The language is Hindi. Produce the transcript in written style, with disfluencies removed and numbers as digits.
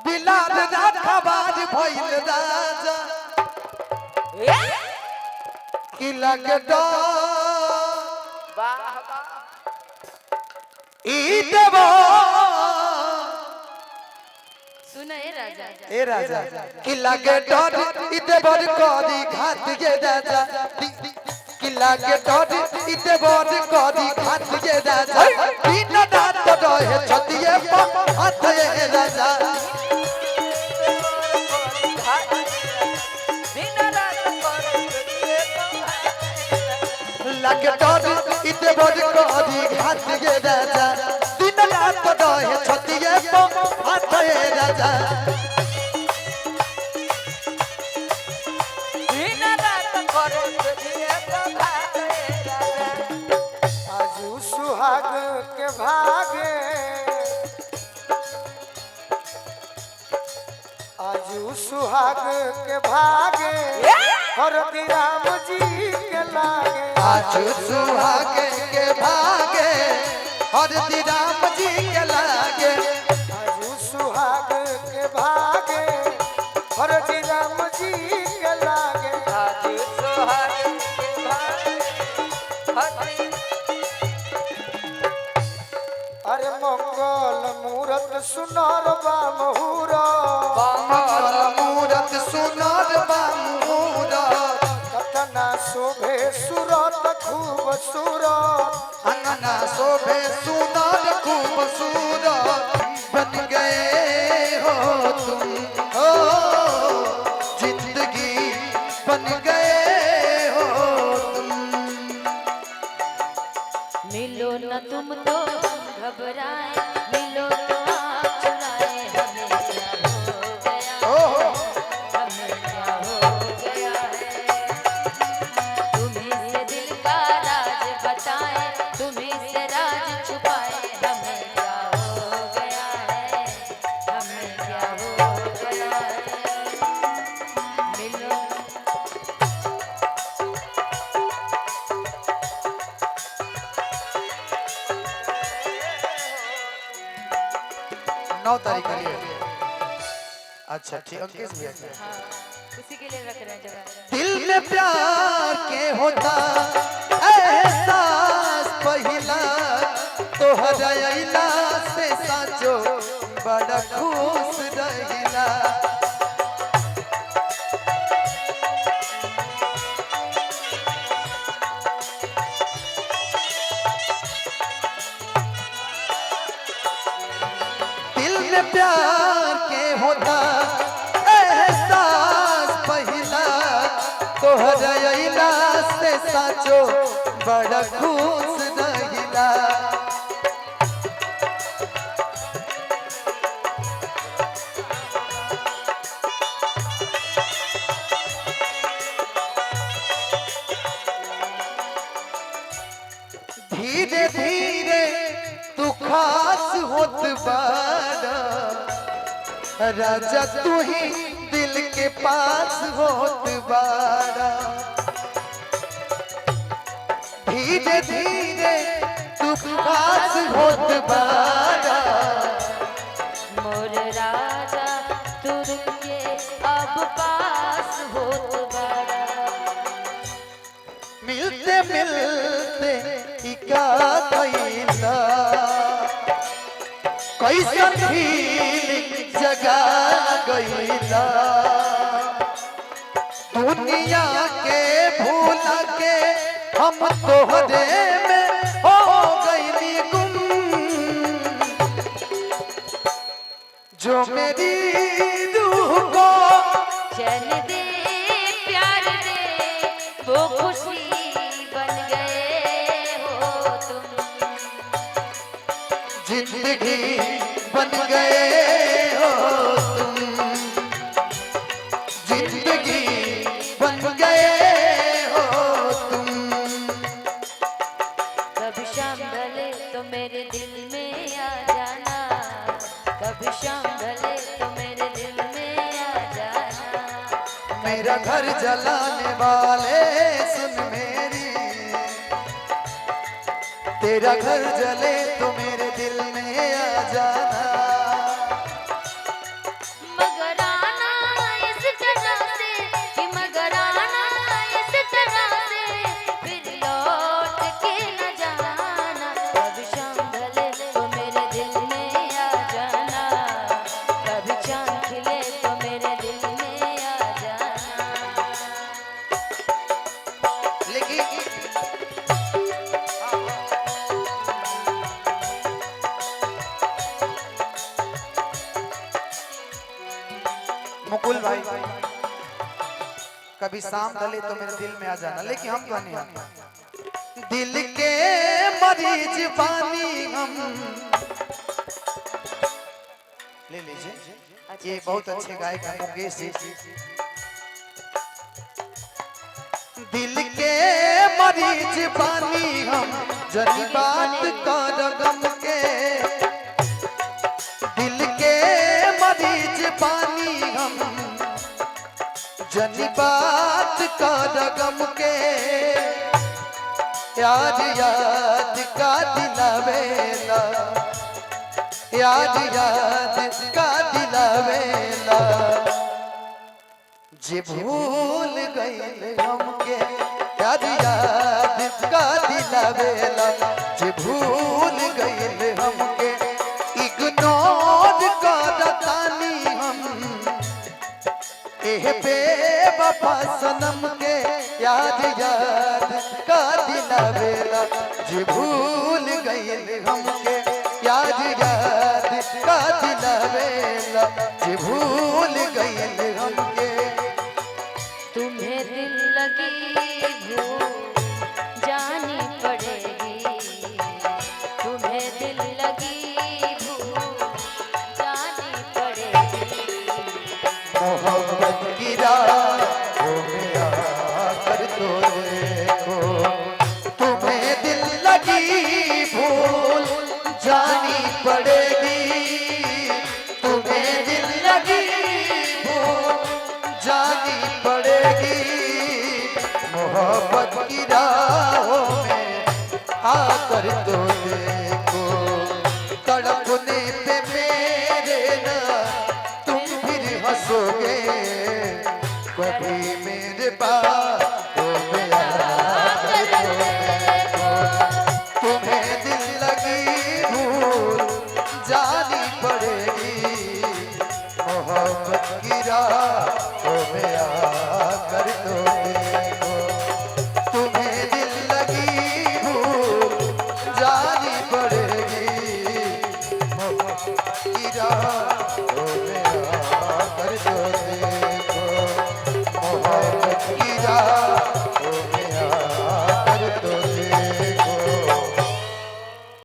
बिलाल राखबाज भइल राजा की लगडो वाह वाह ई देवो सुना ए राजा की लगडो ई देवो कोदी घात के राजा की लगडो ई देवो कोदी घात के राजा दिन रात रहे छतिए पर हाथ ए राजा लगडो ई देवो कोदी घात के राजा दिन रात रहे छतिए पर हाथ ए राजा आजू सुहाग के भागे आजू सुहाग के भागे और राम जी के लागे आज सुहाग के भागे और राम जी के लागे आजू सुहाग के भागे और राम जी के लागे आजू सुहाग के भागे अरे मंगल मूरत सुनर बा मुहूरा मंगल मूरत सुनर बामूरत कतना शोभे सूरत खूब सूरत अंगना शोभे सुनर खूबसूरत बन गए हो तुम हो जिंदगी बन गए हो तुम मिलो न तुम तो घबराए मिलो तो आप चुराए हमें क्या हो गया ओहो हमें क्या हो गया है तुम्हें से दिल का राज बताए तुम्हें से राज छुपाए हमें क्या हो गया है हमें क्या हो गया है मिलो 9 तारीख के लिए अच्छा ठीक अंकेश भैया हाँ उसी के लिए रख रहे हैं जगह दिल में प्यार के होता एहसास पहिला तोहरा अइला से साचो बड़ा खुश रहिला दिल में प्यार के होता एहसास पहिला तोहरा अइला से साचो बड़ा खुश रहिला धीरे धीरे तू खास होत बारा राजा तू ही दिल के पास होत बारा धीरे धीरे तू खास होत बारा मोर राजा तुर के अब पास होत बड़ा मिलते मिलते इका कैला कैसन फीलिंग जगा गईला दुनिया के भूल के हम तोहरे में हो गईली गुम जो मेरी रूह को चैन दे प्यार दे वो खुशी बन गए हो तुम जिंदगी बन गए हो तुम जिंदगी बन गए हो तुम कभी शाम ढले तो मेरे दिल में आ जाना कभी शाम ढले तो मेरे दिल में आ जाना मेरा घर जलाने वाले सुन मेरी तेरा घर जले तो मेरे दिल में आ जाना मुकुल भाई कभी शाम ढले तो मेरे दिल में आ जाना, लेकिन हम कहने हैं दिल के मरीज बानी हम। ले लीजिए, ये बहुत अच्छे गायक हैं मुकेश जी। दिल के मरीज बानी हम, जनी बात कर गम के। दिल के मरीज बानी हम, जनी बात कर गम के। याद याद का दिलावेला, याद याद का दिलावेला। जे भूल गइल हमके, याद याद का दिलावेला। जे भूल गइल हमके, इग्नोर करतानी हम। एह बेवफा सनम के, याद याद का दिलावेला। जे भूल गइल हमके, याद याद का दिलावेला। जे भूल गइल हमके। तुम्हें दिल लगी भूल जानी पड़ेगी, तुम्हें दिल लगी भूल जानी पड़ेगी। मोहब्बत की राहों में आकर तो देखो, तुम्हें दिल लगी भूल जानी पड़ेगी। तुम्हें दिल लगी भूल जानी पड़ेगी। मोहब्बत की राहों में आकर तो देखो, तड़पने पे मेरे ना तुम फिर हंसोगे। कभी मेरे बातों में आकर तो देखो, तुम्हें दिल लगी भूल जानी पड़ेगी। मोहब्बत की राहों में आकर तो देखो, तुम्हें दिल लगी भूल जानी पड़ेगी। मोहब्बत की राहों में